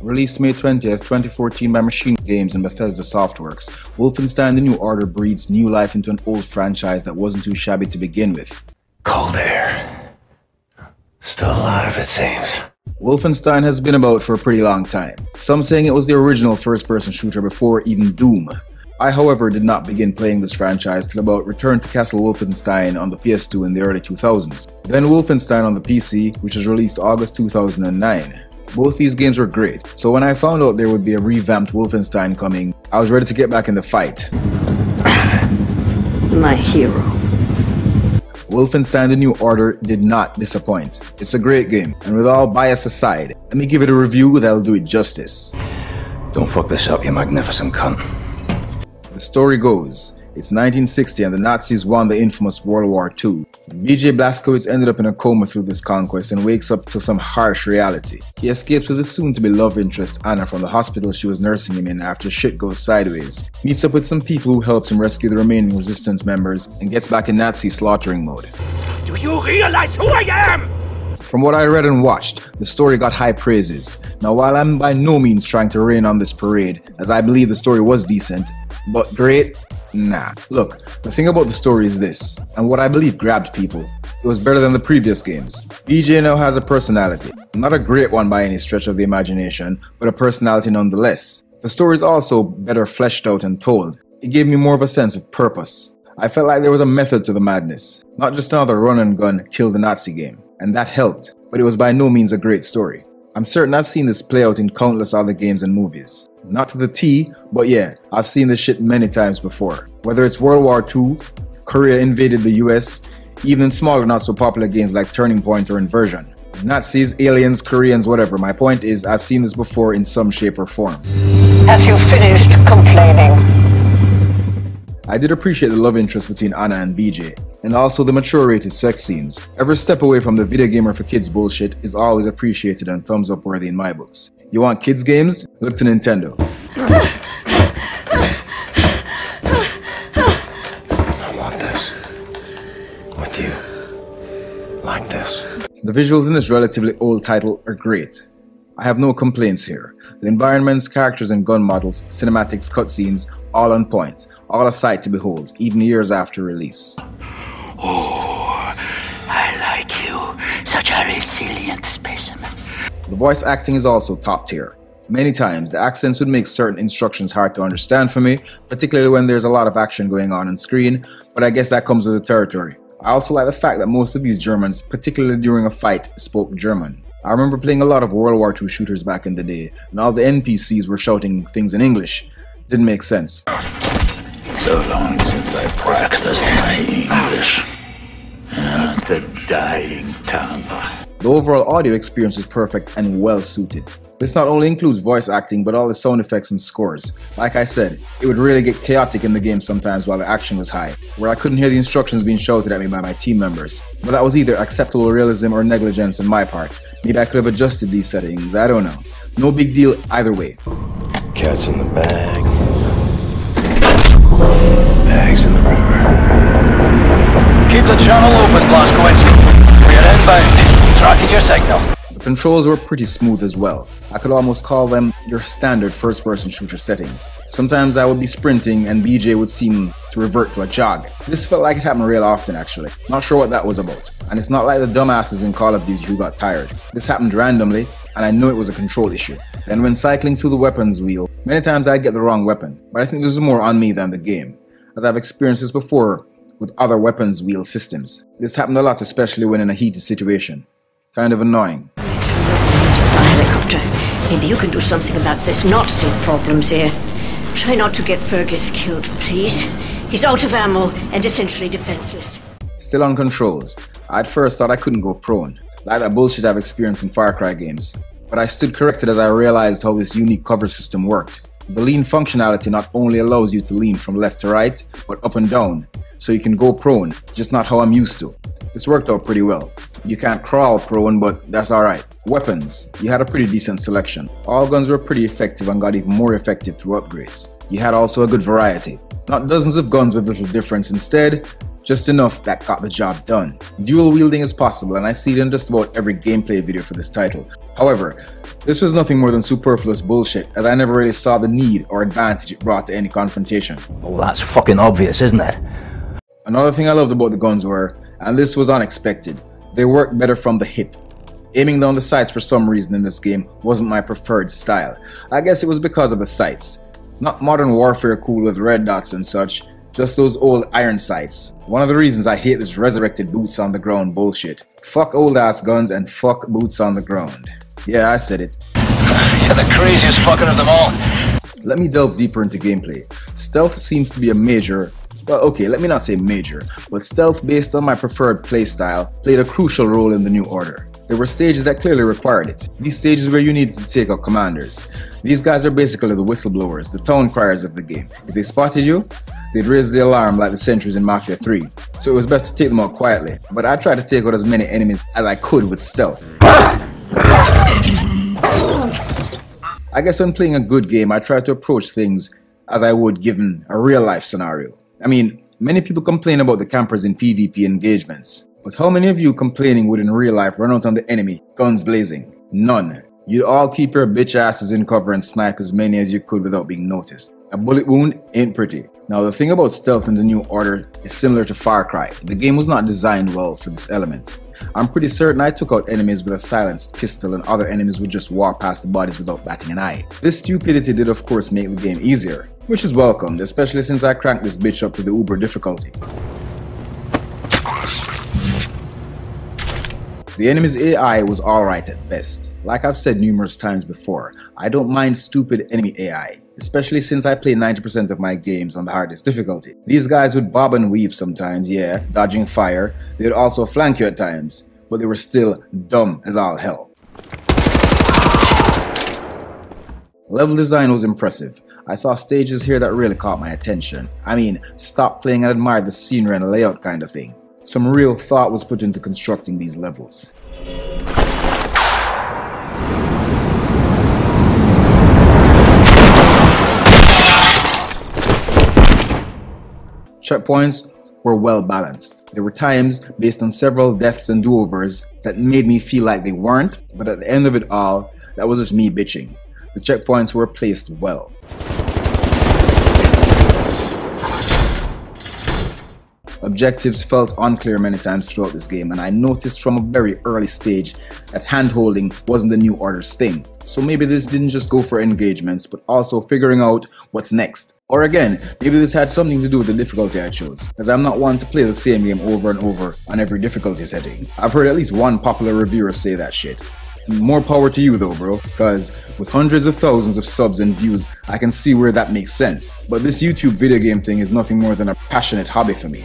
Released May 20th, 2014 by Machine Games and Bethesda Softworks, Wolfenstein The New Order breathes new life into an old franchise that wasn't too shabby to begin with. Cold air. Still alive, it seems. Wolfenstein has been about for a pretty long time, some saying it was the original first-person shooter before even Doom. I, however, did not begin playing this franchise till about Return to Castle Wolfenstein on the PS2 in the early 2000s. Then Wolfenstein on the PC, which was released August 2009. Both these games were great, so when I found out there would be a revamped Wolfenstein coming, I was ready to get back in the fight. My hero. Wolfenstein The New Order did not disappoint. It's a great game, and with all bias aside, let me give it a review that'll do it justice. Don't fuck this up, you magnificent cunt. The story goes, it's 1960 and the Nazis won the infamous World War II. BJ Blazkowicz ended up in a coma through this conquest and wakes up to some harsh reality. He escapes with his soon-to-be love interest Anna from the hospital she was nursing him in after shit goes sideways, meets up with some people who helps him rescue the remaining resistance members, and gets back in Nazi slaughtering mode. Do you realize who I am? From what I read and watched, the story got high praises. Now while I'm by no means trying to rain on this parade, as I believe the story was decent, but great? Nah. Look, the thing about the story is this, and what I believe grabbed people. It was better than the previous games. BJ now has a personality. Not a great one by any stretch of the imagination, but a personality nonetheless. The story is also better fleshed out and told. It gave me more of a sense of purpose. I felt like there was a method to the madness. Not just another run and gun, kill the Nazi game. And that helped, but it was by no means a great story. I'm certain I've seen this play out in countless other games and movies. Not to the T, but yeah, I've seen this shit many times before. Whether it's World War II, Korea invaded the US, even smaller not so popular games like Turning Point or Inversion. Nazis, aliens, Koreans, whatever, my point is I've seen this before in some shape or form. Have you finished complaining? I did appreciate the love interest between Anna and BJ, and also the mature-rated sex scenes. Every step away from the video gamer for kids bullshit is always appreciated and thumbs up worthy in my books. You want kids games? Look to Nintendo. I want this. With you. Like this. The visuals in this relatively old title are great. I have no complaints here. The environments, characters and gun models, cinematics, cutscenes, all on point, all a sight to behold, even years after release. Oh, I like you. Such a resilient specimen. The voice acting is also top tier. Many times, the accents would make certain instructions hard to understand for me, particularly when there's a lot of action going on screen, but I guess that comes with the territory. I also like the fact that most of these Germans, particularly during a fight, spoke German. I remember playing a lot of World War II shooters back in the day, and all the NPCs were shouting things in English. Didn't make sense. So long since I practiced my English. It's a dying tongue. The overall audio experience is perfect and well suited. This not only includes voice acting but all the sound effects and scores. Like I said, it would really get chaotic in the game sometimes while the action was high, where I couldn't hear the instructions being shouted at me by my team members. But that was either acceptable realism or negligence on my part. Maybe I could have adjusted these settings, I don't know. No big deal either way. Cat's in the bag. Bags in the river. Keep the channel open, Blazkowicz. We're inbound. Tracking your signal. The controls were pretty smooth as well. I could almost call them your standard first-person shooter settings. Sometimes I would be sprinting and BJ would seem to revert to a jog. This felt like it happened real often actually. Not sure what that was about. And it's not like the dumbasses in Call of Duty who got tired. This happened randomly, and I know it was a control issue. Then when cycling through the weapons wheel, many times I'd get the wrong weapon. But I think this is more on me than the game, as I've experienced this before with other weapons wheel systems. This happened a lot, especially when in a heated situation. Kind of annoying. This is a helicopter. Maybe you can do something about this Nazi problems here. Try not to get Fergus killed, please. He's out of ammo and essentially defenseless. Still on controls. I at first thought I couldn't go prone, like that bullshit I've experienced in Far Cry games. But I stood corrected as I realized how this unique cover system worked. The lean functionality not only allows you to lean from left to right, but up and down, so you can go prone, just not how I'm used to. This worked out pretty well. You can't crawl prone, but that's alright. Weapons. You had a pretty decent selection. All guns were pretty effective and got even more effective through upgrades. You had also a good variety. Not dozens of guns with little difference, instead, just enough that got the job done. Dual wielding is possible, and I see it in just about every gameplay video for this title. However, this was nothing more than superfluous bullshit, as I never really saw the need or advantage it brought to any confrontation. Well, that's fucking obvious, isn't it? Another thing I loved about the guns were, and this was unexpected, they worked better from the hip. Aiming down the sights for some reason in this game wasn't my preferred style. I guess it was because of the sights. Not modern warfare cool with red dots and such, just those old iron sights. One of the reasons I hate this resurrected boots on the ground bullshit. Fuck old ass guns and fuck boots on the ground. Yeah, I said it. You're the craziest fucker of them all. Let me delve deeper into gameplay. Stealth seems to be a major, well okay, let me not say major, but stealth based on my preferred playstyle played a crucial role in the New Order. There were stages that clearly required it. These stages where you needed to take out commanders. These guys are basically the whistleblowers, the town criers of the game. If they spotted you, they'd raise the alarm like the sentries in Mafia 3. So it was best to take them out quietly, but I tried to take out as many enemies as I could with stealth. I guess when playing a good game, I try to approach things as I would given a real life scenario. I mean, many people complain about the campers in PvP engagements, but how many of you complaining would in real life run out on the enemy, guns blazing? None. You'd all keep your bitch asses in cover and snipe as many as you could without being noticed. A bullet wound ain't pretty. Now the thing about stealth in the New Order is similar to Far Cry. The game was not designed well for this element. I'm pretty certain I took out enemies with a silenced pistol and other enemies would just walk past the bodies without batting an eye. This stupidity did of course make the game easier, which is welcomed, especially since I cranked this bitch up to the uber difficulty. The enemy's AI was alright at best. Like I've said numerous times before, I don't mind stupid enemy AI, especially since I play 90% of my games on the hardest difficulty. These guys would bob and weave sometimes, yeah, dodging fire. They'd also flank you at times, but they were still dumb as all hell. Level design was impressive. I saw stages here that really caught my attention. I mean, stop playing and admire the scenery and layout kind of thing. Some real thought was put into constructing these levels. Checkpoints were well balanced. There were times, based on several deaths and do-overs, that made me feel like they weren't, but at the end of it all, that was just me bitching. The checkpoints were placed well. Objectives felt unclear many times throughout this game, and I noticed from a very early stage that hand-holding wasn't the New Order's thing. So maybe this didn't just go for engagements, but also figuring out what's next. Or again, maybe this had something to do with the difficulty I chose, as I'm not one to play the same game over and over on every difficulty setting. I've heard at least one popular reviewer say that shit. More power to you though, bro, because with hundreds of thousands of subs and views, I can see where that makes sense. But this YouTube video game thing is nothing more than a passionate hobby for me.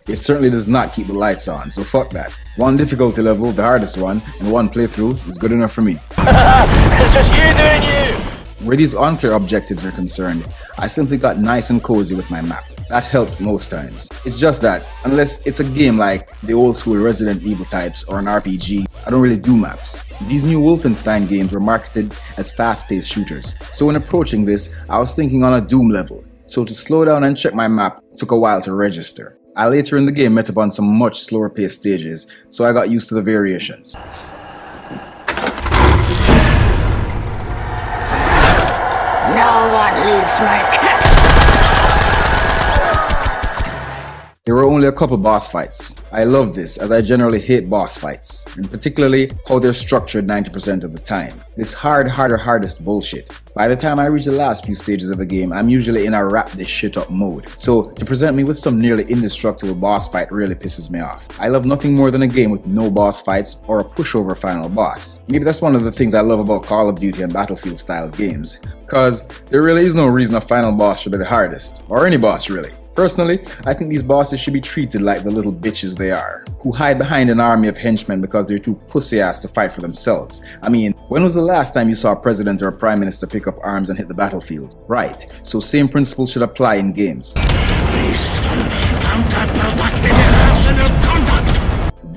It certainly does not keep the lights on, so fuck that. One difficulty level, the hardest one, and one playthrough is good enough for me. It's just you doing you! Where these unclear objectives are concerned, I simply got nice and cozy with my map. That helped most times. It's just that, unless it's a game like the old school Resident Evil types or an RPG, I don't really do maps. These new Wolfenstein games were marketed as fast-paced shooters, so when approaching this, I was thinking on a Doom level. So to slow down and check my map took a while to register. I later in the game met upon some much slower paced stages, so I got used to the variations. No one leaves my camp. There were only a couple boss fights. I love this, as I generally hate boss fights, and particularly how they're structured 90% of the time. This hardest bullshit. By the time I reach the last few stages of a game, I'm usually in a wrap this shit up mode. So to present me with some nearly indestructible boss fight really pisses me off. I love nothing more than a game with no boss fights or a pushover final boss. Maybe that's one of the things I love about Call of Duty and Battlefield style games, cause there really is no reason a final boss should be the hardest, or any boss really. Personally, I think these bosses should be treated like the little bitches they are, who hide behind an army of henchmen because they're too pussy-ass to fight for themselves. I mean, when was the last time you saw a president or a prime minister pick up arms and hit the battlefield? Right, so same principle should apply in games.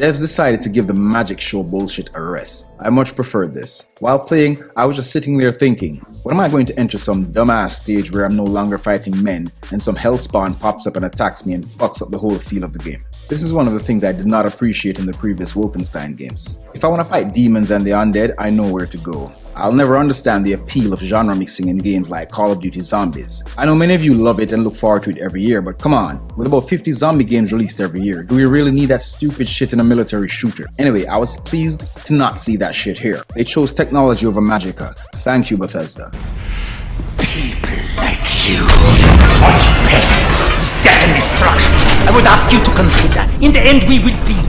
Devs decided to give the magic show bullshit a rest. I much preferred this. While playing, I was just sitting there thinking, when am I going to enter some dumbass stage where I'm no longer fighting men and some hellspawn pops up and attacks me and fucks up the whole feel of the game? This is one of the things I did not appreciate in the previous Wolfenstein games. If I want to fight demons and the undead, I know where to go. I'll never understand the appeal of genre mixing in games like Call of Duty Zombies. I know many of you love it and look forward to it every year, but come on, with about 50 zombie games released every year, do we really need that stupid shit in a military shooter? Anyway, I was pleased to not see that shit here. They chose technology over magicka. Thank you, Bethesda. People like you. Our path is death and destruction. I would ask you to consider. In the end, we will be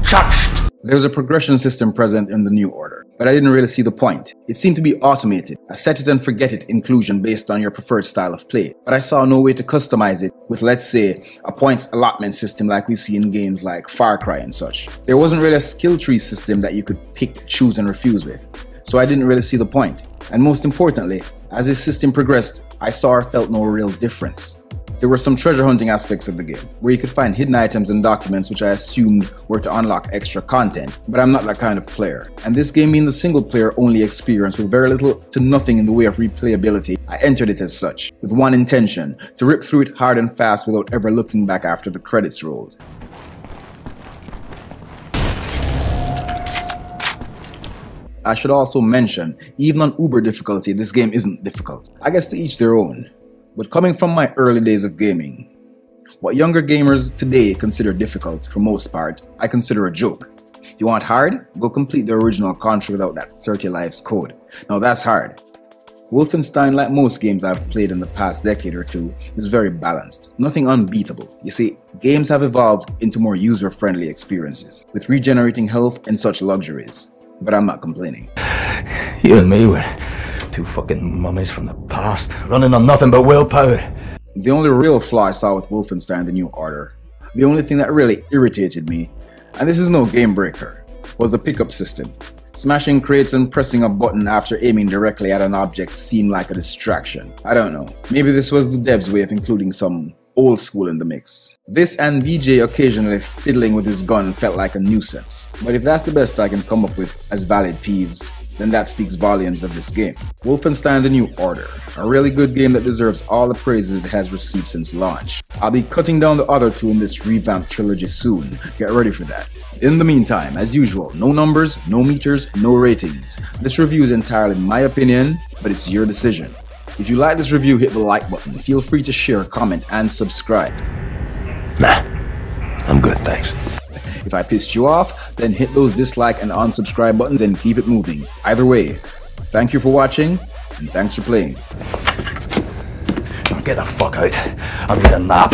judged. There's a progression system present in the New Order, but I didn't really see the point. It seemed to be automated, a set it and forget it inclusion based on your preferred style of play, but I saw no way to customize it with, let's say, a points allotment system like we see in games like Far Cry and such. There wasn't really a skill tree system that you could pick, choose and refuse with, so I didn't really see the point. And most importantly, as this system progressed, I saw or felt no real difference. There were some treasure hunting aspects of the game, where you could find hidden items and documents which I assumed were to unlock extra content, but I'm not that kind of player. And this game being the single player only experience with very little to nothing in the way of replayability, I entered it as such, with one intention, to rip through it hard and fast without ever looking back after the credits rolled. I should also mention, even on Uber difficulty, this game isn't difficult. I guess to each their own. But coming from my early days of gaming, what younger gamers today consider difficult, for most part, I consider a joke. You want hard? Go complete the original Contra without that 30 lives code. Now that's hard. Wolfenstein, like most games I've played in the past decade or two, is very balanced. Nothing unbeatable. You see, games have evolved into more user-friendly experiences, with regenerating health and such luxuries. But I'm not complaining. You and me were two fucking mummies from the past, running on nothing but willpower. The only real flaw I saw with Wolfenstein the New Order, the only thing that really irritated me, and this is no game breaker, was the pickup system. Smashing crates and pressing a button after aiming directly at an object seemed like a distraction. I don't know, maybe this was the devs' way of including some old school in the mix. This and VJ occasionally fiddling with his gun felt like a nuisance, but if that's the best I can come up with as valid peeves, then that speaks volumes of this game. Wolfenstein the New Order, a really good game that deserves all the praises it has received since launch. I'll be cutting down the other two in this revamped trilogy soon, get ready for that. In the meantime, as usual, no numbers, no meters, no ratings. This review is entirely my opinion, but it's your decision. If you like this review, hit the like button, feel free to share, comment and subscribe. Nah, I'm good, thanks. If I pissed you off, then hit those dislike and unsubscribe buttons and keep it moving. Either way, thank you for watching, and thanks for playing. Get the fuck out. I need a nap.